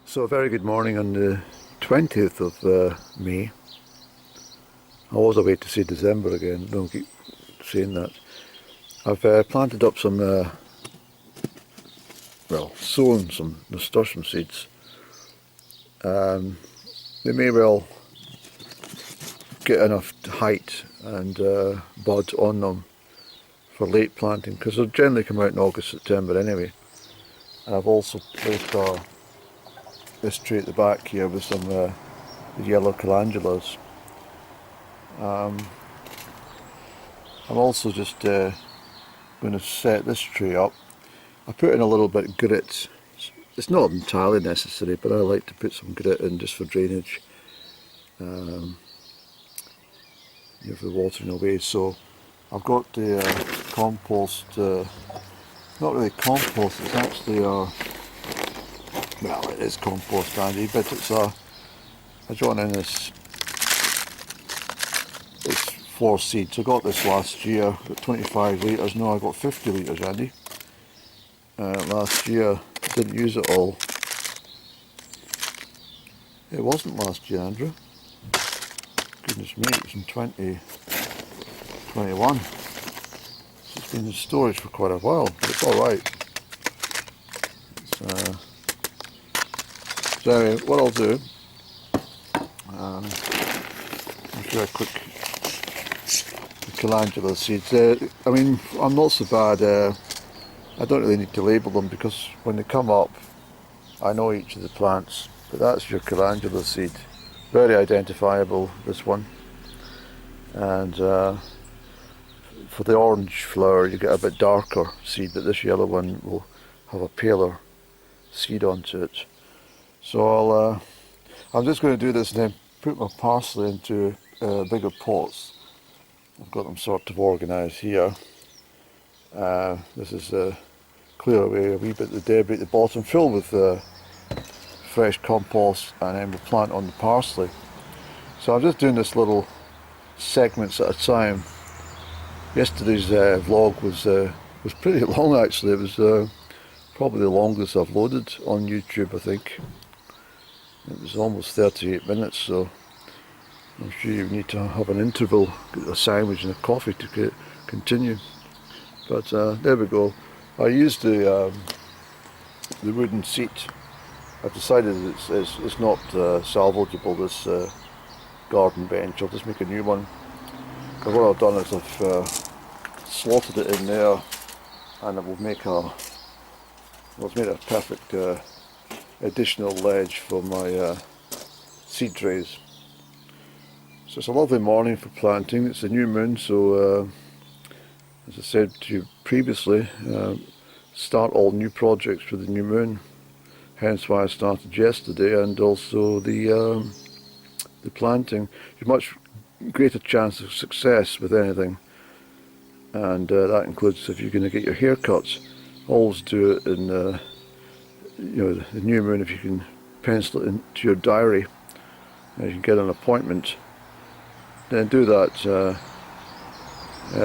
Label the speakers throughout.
Speaker 1: So a very good morning on the 20th of May. I was away to see December again, don't keep saying that. I've planted up some, sown some nasturtium seeds. They may well get enough height and bud on them for late planting, because they'll generally come out in August, September anyway. And I've also placed this tree at the back here with some yellow calendulas. I'm also just going to set this tree up. I put in a little bit of grit. It's not entirely necessary, but I like to put some grit in just for drainage, for the watering away. So I've got the compost, not really compost, it's actually well, it is compost, Andy, but it's I drawn in this floor seeds. I got this last year, got 25 litres, no, I got 50 litres, Andy. Last year, didn't use it all. It wasn't last year, Andrew. Goodness me, it was in 2021. So it's been in storage for quite a while, but it's alright. So anyway, what I'll do, I'll show a quick calendula seeds. I mean, I'm not so bad. I don't really need to label them, because when they come up, I know each of the plants. But that's your calendula seed, very identifiable, this one. And for the orange flower, you get a bit darker seed, but this yellow one will have a paler seed onto it. So I'm just going to do this and then put my parsley into bigger pots. I've got them sort of organised here. This is clear away a wee bit of the debris at the bottom, fill with fresh compost, and then we'll plant on the parsley. So I'm just doing this little segments at a time. Yesterday's vlog was pretty long actually. It was probably the longest I've loaded on YouTube, I think. It was almost 38 minutes, so I'm sure you need to have an interval, get a sandwich and a coffee to continue. But there we go. I used the wooden seat. I've decided it's not salvageable, this garden bench. I'll just make a new one. But what I've done is I've slotted it in there, and it will make it's made a perfect additional ledge for my seed trays. So it's a lovely morning for planting. It's a new moon, so as I said to you previously, start all new projects with the new moon. Hence why I started yesterday, and also the planting. There's much greater chance of success with anything, and that includes if you're going to get your hair cuts. Always do it in the new moon. If you can pencil it into your diary, you can get an appointment. Then do that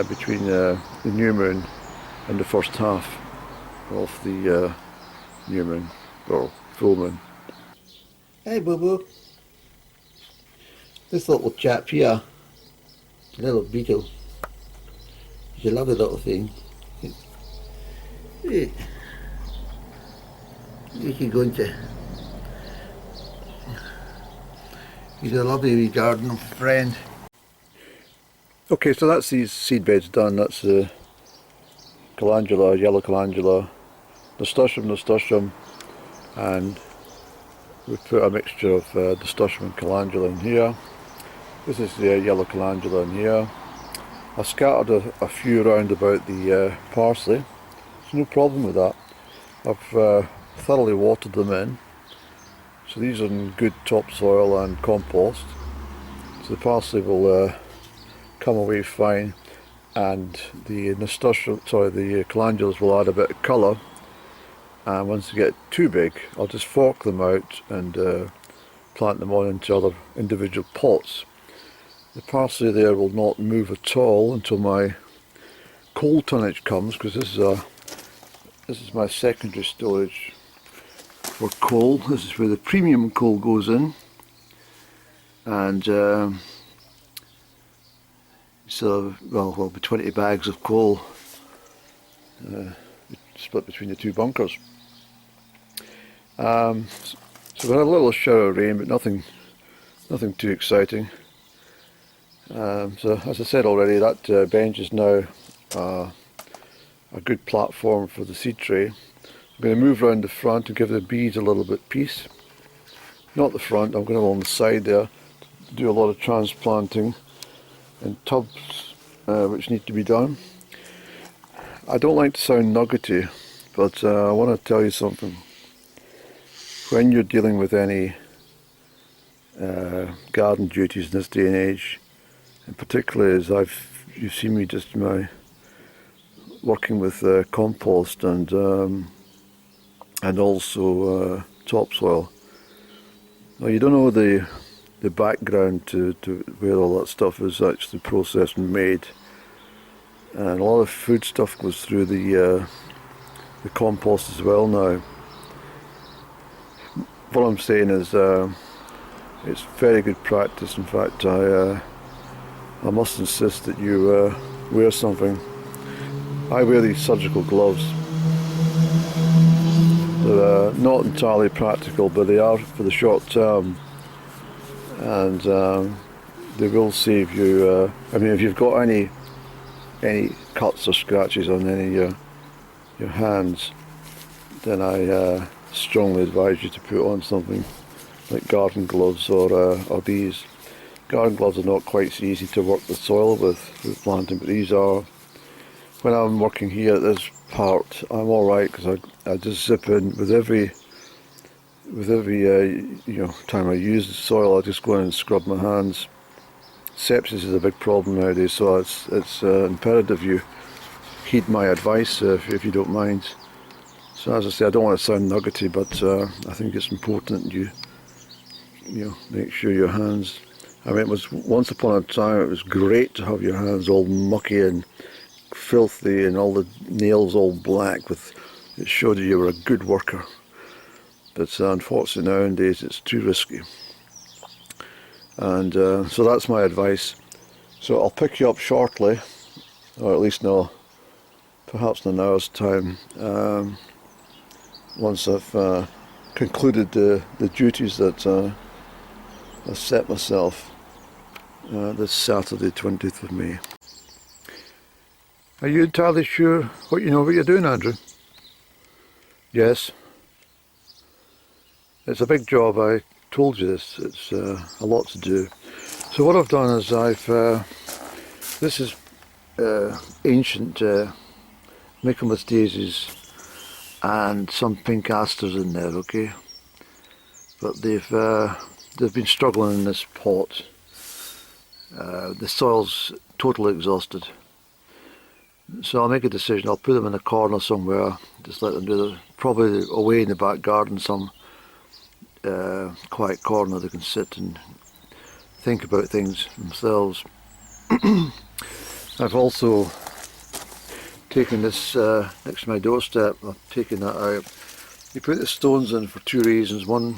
Speaker 1: between the new moon and the first half of the new moon, or full moon. Hey Boo Boo. This little chap here, little beetle, he's a lovely little thing. Where's he going to? He's a lovely wee garden friend. Okay, so that's these seed beds done. That's the calendula, yellow calendula, nasturtium, and we put a mixture of nasturtium and calendula in here. This is the yellow calendula in here. I scattered a few around about the parsley. There's no problem with that. I've thoroughly watered them in. So these are in good topsoil and compost. So the parsley will come away fine, and the the calendulas will add a bit of colour. And once they get too big, I'll just fork them out and plant them on into other individual pots. The parsley there will not move at all until my cold tonnage comes, because this is my secondary storage for coal. This is where the premium coal goes in, and so there'll be 20 bags of coal split between the two bunkers. So we had a little shower of rain, but nothing too exciting. So as I said already, that bench is now a good platform for the seed tray. I'm going to move around the front and give the bees a little bit peace. Not the front, I'm going along the side there to do a lot of transplanting in tubs which need to be done. I don't like to sound nuggety, but I want to tell you something. When you're dealing with any garden duties in this day and age, and particularly as you've seen me just working with compost and also topsoil. Now you don't know the background to where all that stuff is actually processed and made, and a lot of food stuff goes through the compost as well now. What I'm saying is it's very good practice. In fact, I must insist that you wear something. I wear these surgical gloves. They're not entirely practical, but they are for the short term, and they will save you. I mean, if you've got any cuts or scratches on any of your hands, then I strongly advise you to put on something like garden gloves or these. Garden gloves are not quite so easy to work the soil with planting, but these are. When I'm working here at this part, I'm all right because I just zip in with every time I use the soil. I just go in and scrub my hands. Sepsis is a big problem nowadays, so it's imperative you heed my advice if you don't mind. So as I say, I don't want to sound nuggety, but I think it's important you make sure your hands. I mean, it was once upon a time it was great to have your hands all mucky and filthy and all the nails all black. It showed you were a good worker. But unfortunately nowadays it's too risky. And so that's my advice. So I'll pick you up shortly, or at least perhaps in an hour's time, once I've concluded the duties that I set myself this Saturday, 20th of May. Are you entirely sure what you're doing, Andrew? Yes. It's a big job, I told you this. It's a lot to do. So what I've done is this is ancient Michaelmas daisies and some pink asters in there, okay? But they've been struggling in this pot. The soil's totally exhausted. So I'll make a decision. I'll put them in a corner somewhere, just let them do it. Probably away in the back garden, some quiet corner they can sit and think about things themselves. I've also taken this next to my doorstep. I've taken that out. You put the stones in for two reasons. One,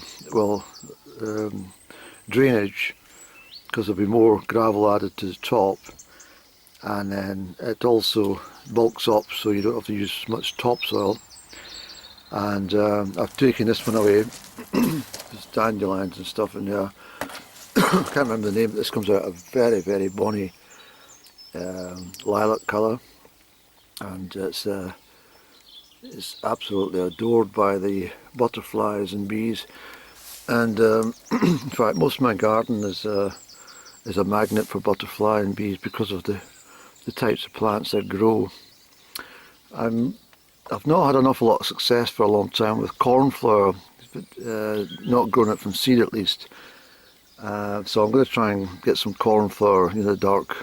Speaker 1: drainage, because there'll be more gravel added to the top, and then it also bulks up so you don't have to use much topsoil. And I've taken this one away. There's dandelions and stuff in there. I can't remember the name, but this comes out a very, very bonny lilac colour, and it's absolutely adored by the butterflies and bees. And in fact, most of my garden is a magnet for butterfly and bees because of the types of plants that grow. I've not had an awful lot of success for a long time with cornflower, not growing it from seed at least. So I'm going to try and get some cornflower, dark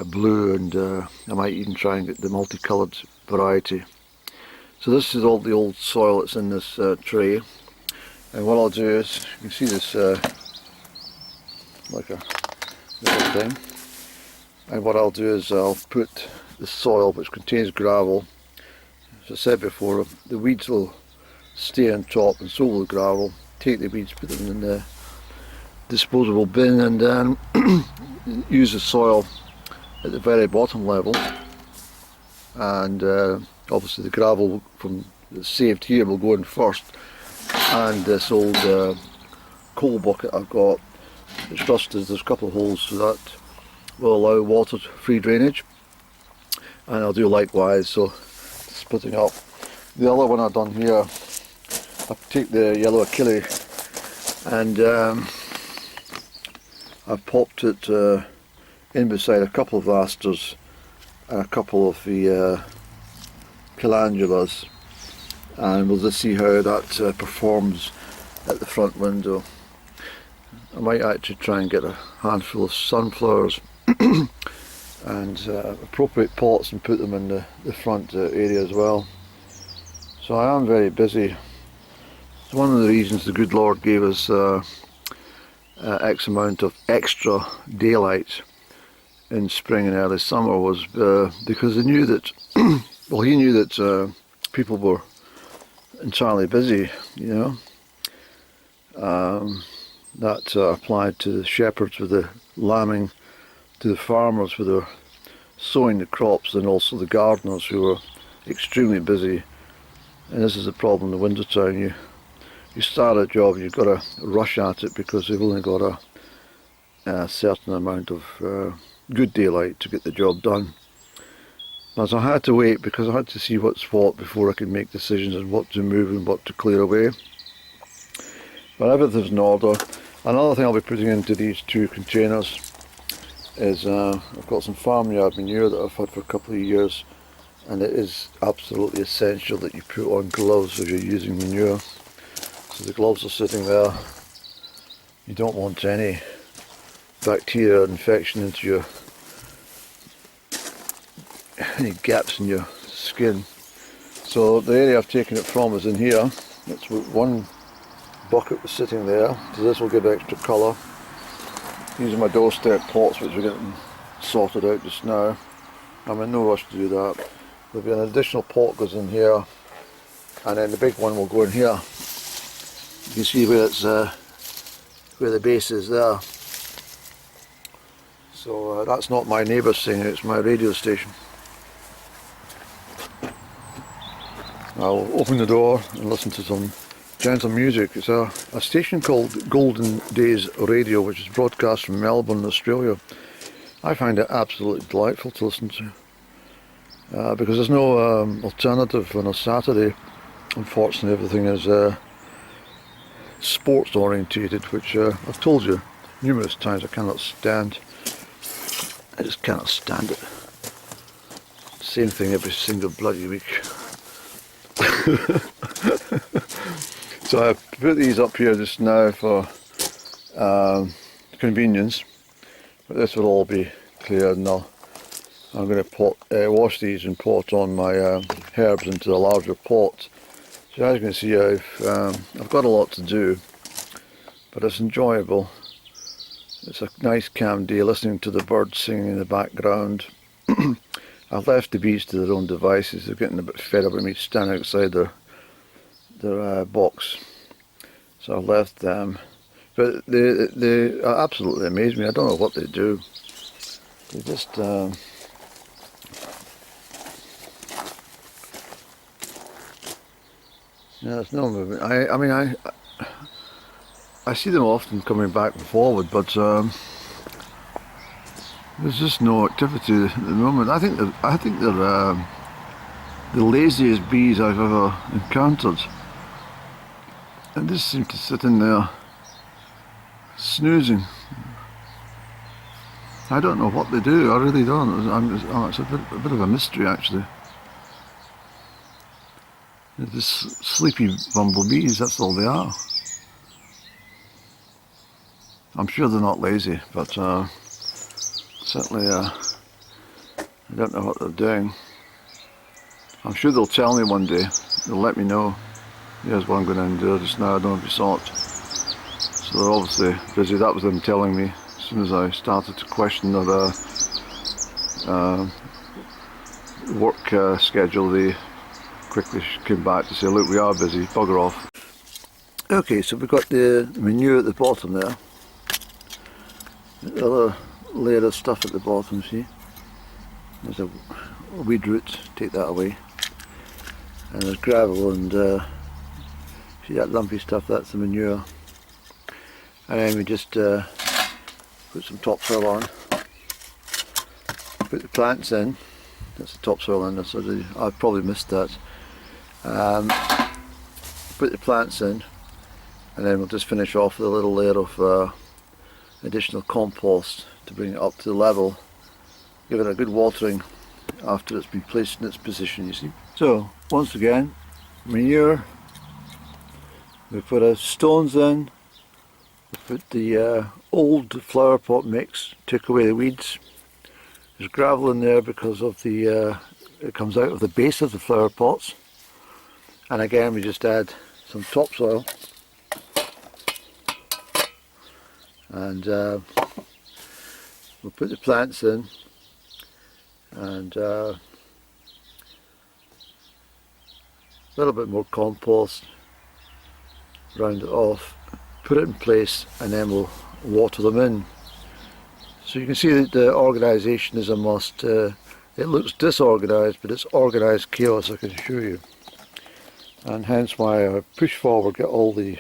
Speaker 1: blue, and I might even try and get the multicoloured variety. So this is all the old soil that's in this tray, and what I'll do is, you can see this like a little thing, and what I'll do is I'll put the soil, which contains gravel. As I said before, the weeds will stay on top, and so will the gravel. Take the weeds, put them in the disposable bin, and then use the soil at the very bottom level. And obviously the gravel from that's saved here will go in first, and this old coal bucket I've got, it's rusted, there's a couple of holes, so that will allow water free drainage, and I'll do likewise, so splitting up. The other one I've done here, I take the yellow Achille and I've popped it in beside a couple of asters and a couple of the calendulas, and we'll just see how that performs at the front window. I might actually try and get a handful of sunflowers and appropriate pots and put them in the front area as well. So I am very busy. It's one of the reasons the good Lord gave us X amount of extra daylight in spring and early summer, was because he knew that well, he knew that people were entirely busy, you know. That applied to the shepherds with the lambing, to the farmers with their sowing the crops, and also the gardeners who were extremely busy. And this is the problem in the winter time. You start a job, you've got to rush at it because they've only got a certain amount of good daylight to get the job done. But I had to wait because I had to see what's what before I could make decisions on what to move and what to clear away. But everything's in order. Another thing I'll be putting into these two containers is I've got some farmyard manure that I've had for a couple of years, and it is absolutely essential that you put on gloves if you're using manure. So the gloves are sitting there. You don't want any bacteria infection into any gaps in your skin. So the area I've taken it from is in here. That's one bucket was sitting there, so this will give extra colour. These are my doorstep pots which are getting sorted out just now. I'm in no rush to do that. There'll be an additional pot goes in here, and then the big one will go in here. You can see where it's where the base is there. So that's not my neighbour singing, it's my radio station. I'll open the door and listen to some gentle music. It's a station called Golden Days Radio, which is broadcast from Melbourne, Australia. I find it absolutely delightful to listen to because there's no alternative on a Saturday. Unfortunately, everything is sports orientated, which I've told you numerous times I cannot stand. I just cannot stand it. Same thing every single bloody week. So I put these up here just now for convenience, but this will all be cleared, and I'm going to wash these and pot on my herbs into a larger pot. So as you can see, I've got a lot to do, but it's enjoyable. It's a nice calm day, listening to the birds singing in the background. I've left the bees to their own devices. They're getting a bit fed up with me standing outside their box, so I've left them. But they absolutely amaze me. I don't know what they do. They just yeah, there's no movement. I mean I see them often coming back and forward, but there's just no activity at the moment. I think they're the laziest bees I've ever encountered. And just seem to sit in there snoozing. I don't know what they do. I really don't. It's a bit of a mystery, actually. They're just sleepy bumblebees. That's all they are. I'm sure they're not lazy, but certainly I don't know what they're doing. I'm sure they'll tell me one day. They'll let me know. Here's what I'm going to do just now. I don't know if you saw it. So they're obviously busy. That was them telling me as soon as I started to question their work schedule. They quickly came back to say, look, we are busy, bugger off. Okay, so we've got the manure at the bottom there. The other layer of stuff at the bottom, see? There's a weed root, take that away. And there's gravel and see that lumpy stuff, that's the manure. And then we just put some topsoil on. Put the plants in. That's the topsoil in there, so I probably missed that. Put the plants in, and then we'll just finish off with a little layer of additional compost to bring it up to the level. Give it a good watering after it's been placed in its position, you see. So, once again, manure. We put our stones in. We put the old flower pot mix, took away the weeds. There's gravel in there because of the it comes out of the base of the flower pots. And again, we just add some topsoil. And we'll put the plants in. And a little bit more compost, round it off, put it in place, and then we'll water them in. So you can see that the organisation is a must. It looks disorganised, but it's organised chaos, I can assure you. And hence why I push forward, get all the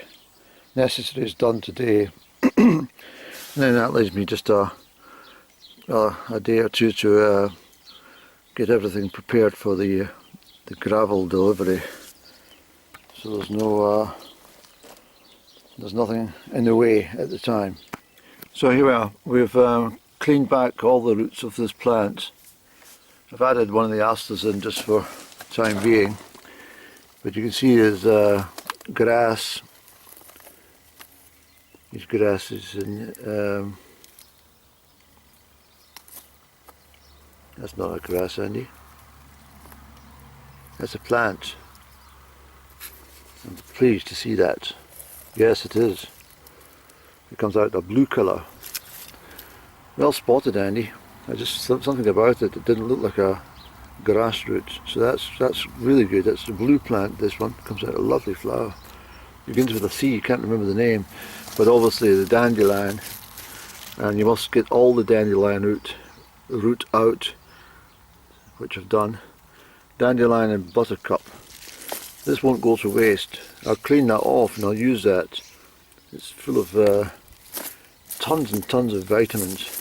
Speaker 1: necessaries done today. And then that leaves me just a day or two to get everything prepared for the gravel delivery. So there's nothing in the way at the time. So here we are. We've cleaned back all the roots of this plant. I've added one of the asters in just for time being, but you can see there's grass. These grasses in. That's not a grass, Andy. That's a plant. I'm pleased to see that. Yes, it is. It comes out a blue colour. Well spotted, Andy. I just thought something about it. It didn't look like a grass root. So that's really good. That's a blue plant. This one comes out a lovely flower. It begins with a C. You can't remember the name, but obviously the dandelion. And you must get all the dandelion root out, which I've done. Dandelion and buttercup. This won't go to waste. I'll clean that off and I'll use that. It's full of tons and tons of vitamins.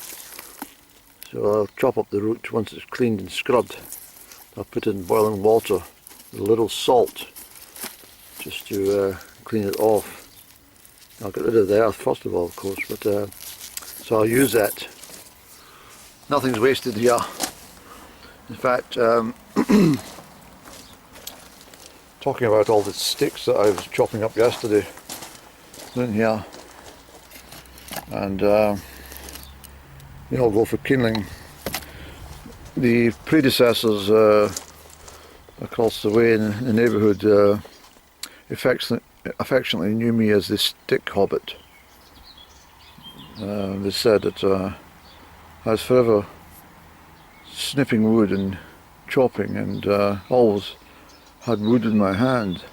Speaker 1: So I'll chop up the root once it's cleaned and scrubbed. I'll put it in boiling water with a little salt just to clean it off. I'll get rid of the earth first of all, of course, but so I'll use that. Nothing's wasted here. In fact, talking about all the sticks that I was chopping up yesterday in here, and you know, go for kindling. The predecessors across the way in the neighbourhood affectionately knew me as the stick hobbit. They said that I was forever snipping wood and chopping, and always had wood in my hand.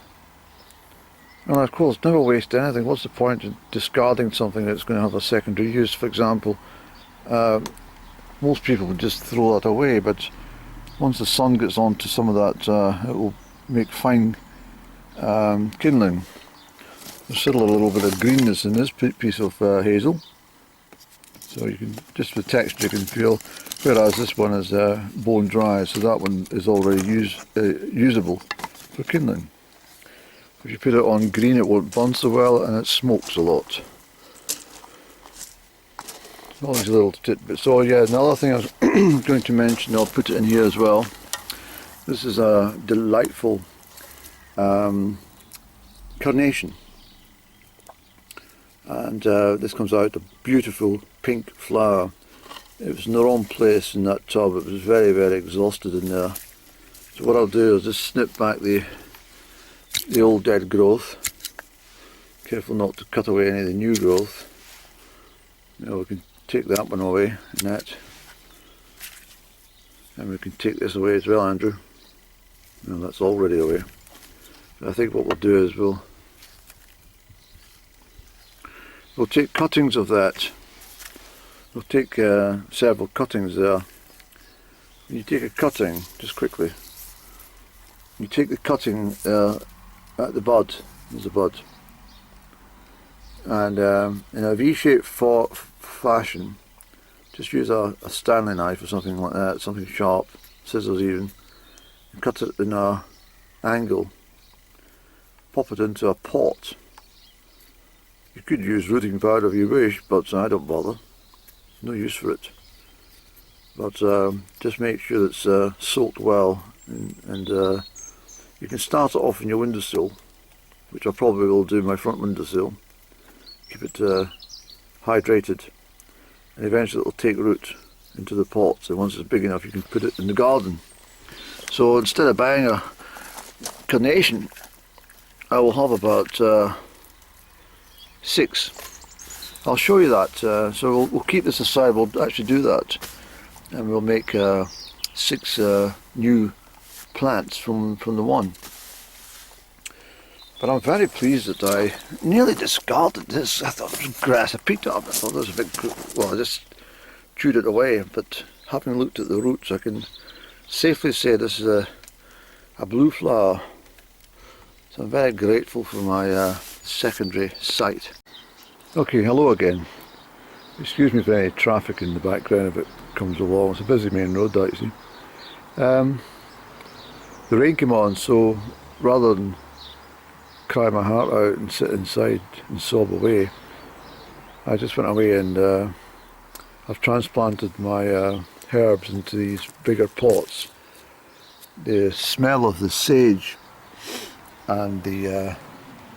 Speaker 1: And of course, never waste anything. What's the point in discarding something that's going to have a secondary use? For example, most people would just throw that away, but once the sun gets onto some of that, it will make fine kindling. There's still a little bit of greenness in this piece of hazel, so you can, just with texture you can feel, whereas this one is bone dry, so that one is already usable for kindling. If you put it on green, it won't burn so well, and it smokes a lot. All these little tidbits. So yeah, another thing I was going to mention, I'll put it in here as well. This is a delightful carnation, and this comes out a beautiful pink flower. It was in the wrong place in that tub. It was very, very exhausted in there. So what I'll do is just snip back the old dead growth. Careful not to cut away any of the new growth. Now we can take that one away, and we can take this away as well, Andrew. Well, that's already away. I think what we'll do is we'll take cuttings of that. We'll take several cuttings there. You take a cutting, just quickly, you take the cutting at the bud, there's a bud, and in a V-shaped fashion, just use a Stanley knife or something like that, something sharp, scissors even, and cut it in an angle, pop it into a pot. You could use rooting powder if you wish, but I don't bother, no use for it. But just make sure it's soaked well, and you can start it off in your windowsill, which I probably will do my front windowsill. Keep it hydrated, and eventually it will take root into the pot, and once it's big enough you can put it in the garden. So instead of buying a carnation, I will have about 6. I'll show you that, so we'll keep this aside, we'll actually do that, and we'll make 6 new plants from the one. But I'm very pleased that I nearly discarded this. I thought it was grass. I picked it up, I thought it was a big, well, I just chewed it away, but having looked at the roots I can safely say this is a blue flower. So I'm very grateful for my secondary site. Okay, hello again. Excuse me for any traffic in the background if it comes along. It's a busy main road, that you see. The rain came on, so rather than cry my heart out and sit inside and sob away, I just went away and I've transplanted my herbs into these bigger pots. The smell of the sage and the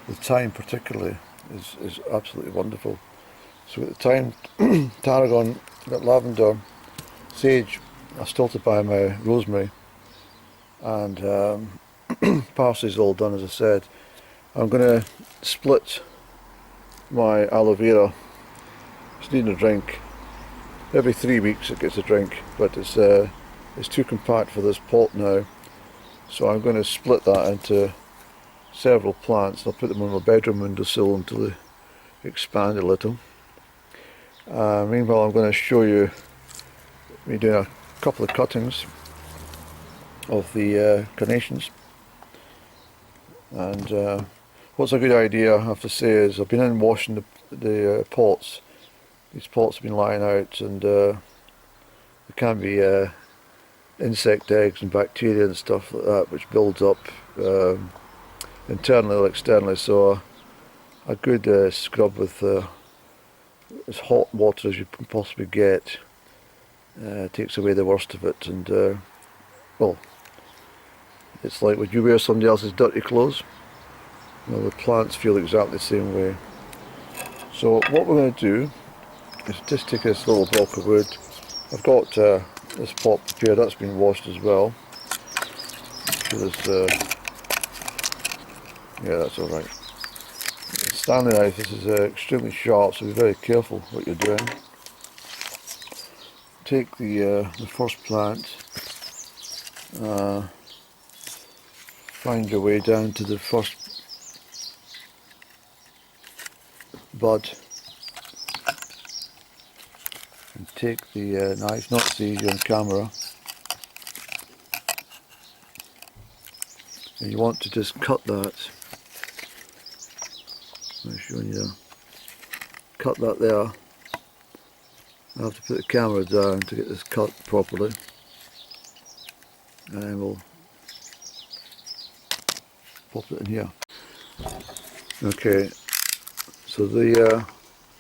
Speaker 1: thyme particularly is absolutely wonderful. So at the thyme, tarragon, got lavender, sage, I still to buy my rosemary, and parsley's all done, as I said. I'm going to split my aloe vera. It's needing a drink. Every 3 weeks it gets a drink, but it's too compact for this pot now. So I'm going to split that into several plants. I'll put them on my bedroom windowsill until they expand a little. Meanwhile, I'm going to show you me doing a couple of cuttings of the carnations. And what's a good idea, I have to say, is I've been in washing the pots. These pots have been lying out, and there can be insect eggs and bacteria and stuff like that which builds up internally or externally. So a good scrub with as hot water as you can possibly get takes away the worst of it. And well, it's like when you wear somebody else's dirty clothes. Well, the plants feel exactly the same way. So what we're going to do is just take this little block of wood. I've got this pot prepared, that's been washed as well. So this, yeah, that's alright. Stanley knife, this is extremely sharp, so be very careful what you're doing. Take the first plant, find your way down to the first bud, and take the knife, not so easy on camera, and you want to just cut that. I'm showing you, cut that there. I have to put the camera down to get this cut properly, and then we'll pop it in here. Okay, so the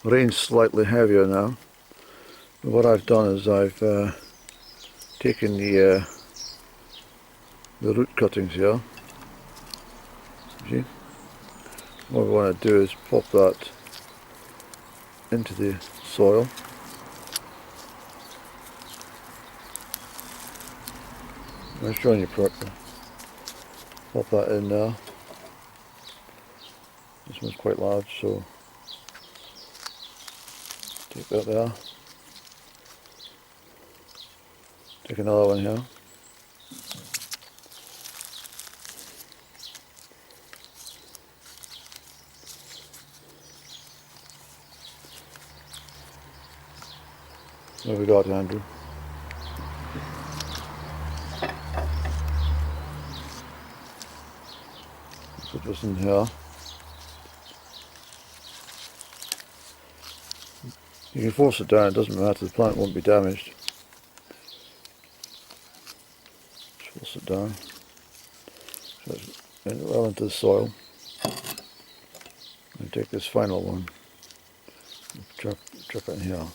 Speaker 1: rain's slightly heavier now. And what I've done is I've taken the root cuttings here. See? What we want to do is pop that into the soil. I'm showing you properly. Pop that in there. This one's quite large, so take that there. Take another one here. What have we got, Andrew? Put this in here. You can force it down, it doesn't matter, the plant won't be damaged. Just force it down. So it's well into the soil. And take this final one. Drop it in here.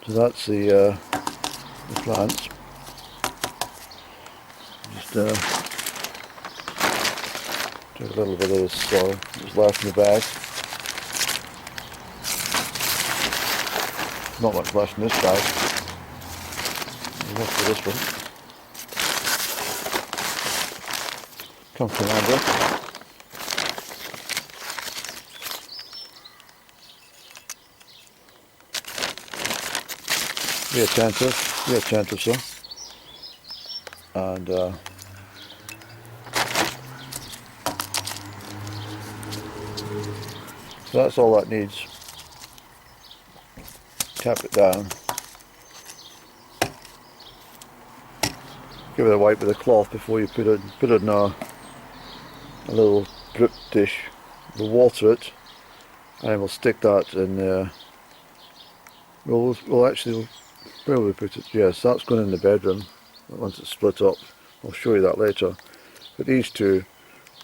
Speaker 1: So that's the plants. Just take a little bit of this soil that's left in the bag. Not much left in this bag. Enough for this one. Come from Andrew. Be attentive, sir. And so that's all that needs. Tap it down. Give it a wipe with a cloth before you put it in a little drip dish. We'll water it, and we'll stick that in there. We'll actually, where will we put it? Yes, that's going in the bedroom once it's split up. I'll show you that later. But these two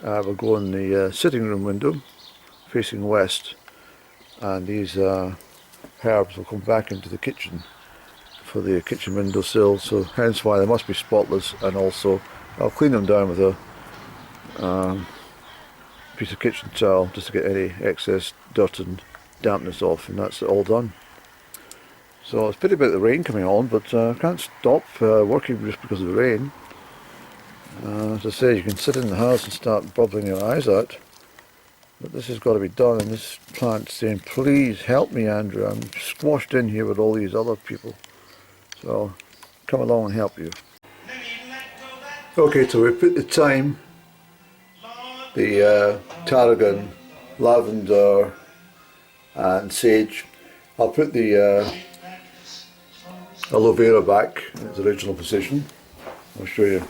Speaker 1: will go in the sitting room window facing west, and these herbs will come back into the kitchen for the kitchen windowsill, so hence why they must be spotless. And also I'll clean them down with a piece of kitchen towel just to get any excess dirt and dampness off, and that's it all done. So it's pity about the rain coming on, but I can't stop working just because of the rain. As I say, you can sit in the house and start bubbling your eyes out, but this has got to be done. And this plant's saying, please help me, Andrew, I'm squashed in here with all these other people, so come along and help you. Okay, so we put the thyme, the tarragon, lavender and sage. I'll put the aloe vera back in its original position. I'll show you.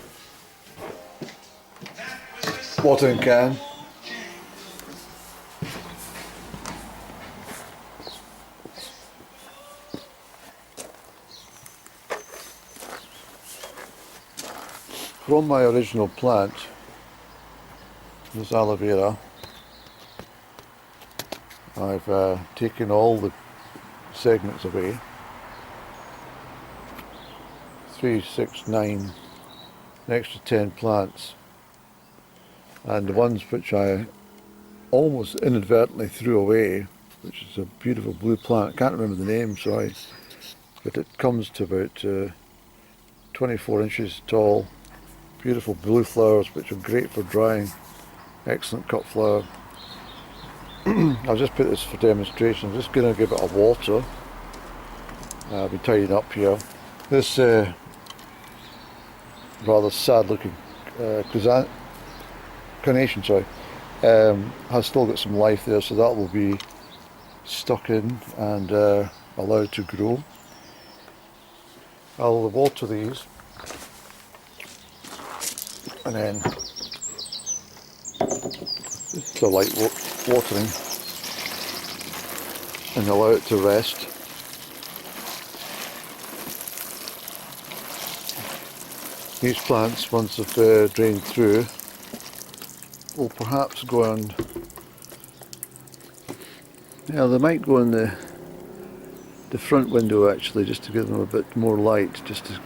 Speaker 1: Watering can. From my original plant, this aloe vera, I've taken all the segments away. 3, 6, 9, an extra 10 plants, and the ones which I almost inadvertently threw away, which is a beautiful blue plant. I can't remember the name, sorry, but it comes to about 24 inches tall. Beautiful blue flowers which are great for drying. Excellent cut flower. I'll just put this for demonstration. I'm just going to give it a water. I'll be tidying up here. This rather sad looking carnation, has still got some life there, so that will be stuck in and allowed to grow. I'll water these, and then just a light watering and allow it to rest. These plants, once they've drained through, will perhaps go on, they might go in the front window actually, just to give them a bit more light, just to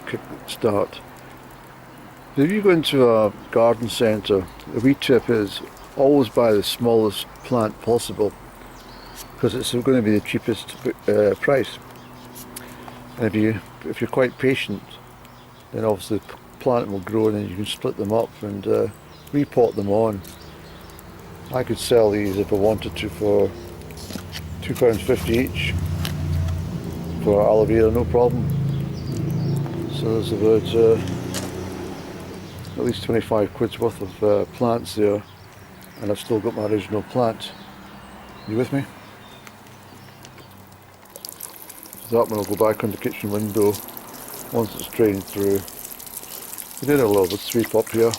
Speaker 1: start. If you go into a garden centre, the wee tip is always buy the smallest plant possible, because it's going to be the cheapest price. And if you're quite patient, then obviously the plant will grow, and then you can split them up and repot them on. I could sell these if I wanted to for £2.50 each for aloe vera, no problem. So there's about at least 25 quid's worth of plants there. and I've still got my original plant. You with me? So that one will go back on the kitchen window once it's drained through. We did a little bit of sweep up here.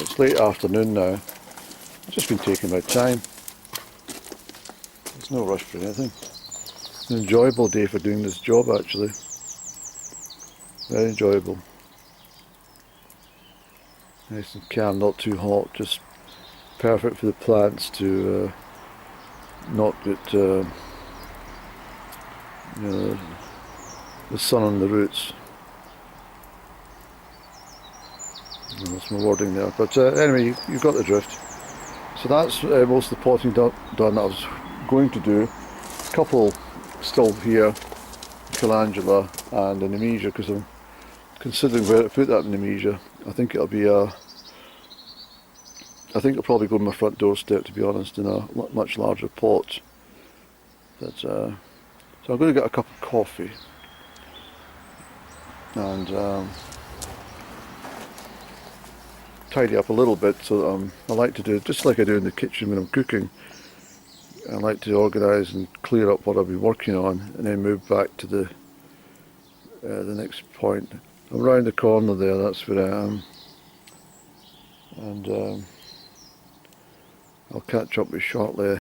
Speaker 1: It's late afternoon now. I've just been taking my time. There's no rush for anything. It's an enjoyable day for doing this job actually. Very enjoyable. Nice and calm, not too hot, just perfect for the plants to not get you know, the sun on the roots. That's my wording there, but anyway, you've got the drift. So that's most of the potting done that I was going to do. A couple still here, calendula and a nemesia, because I'm considering where to put that nemesia. I think it'll be I think it'll probably go on my front doorstep, to be honest, in a much larger pot. But, so I'm going to get a cup of coffee and tidy up a little bit. So I like to do, just like I do in the kitchen when I'm cooking, I like to organise and clear up what I'll be working on and then move back to the next point. I'm round the corner there, that's where I am, and I'll catch up with you shortly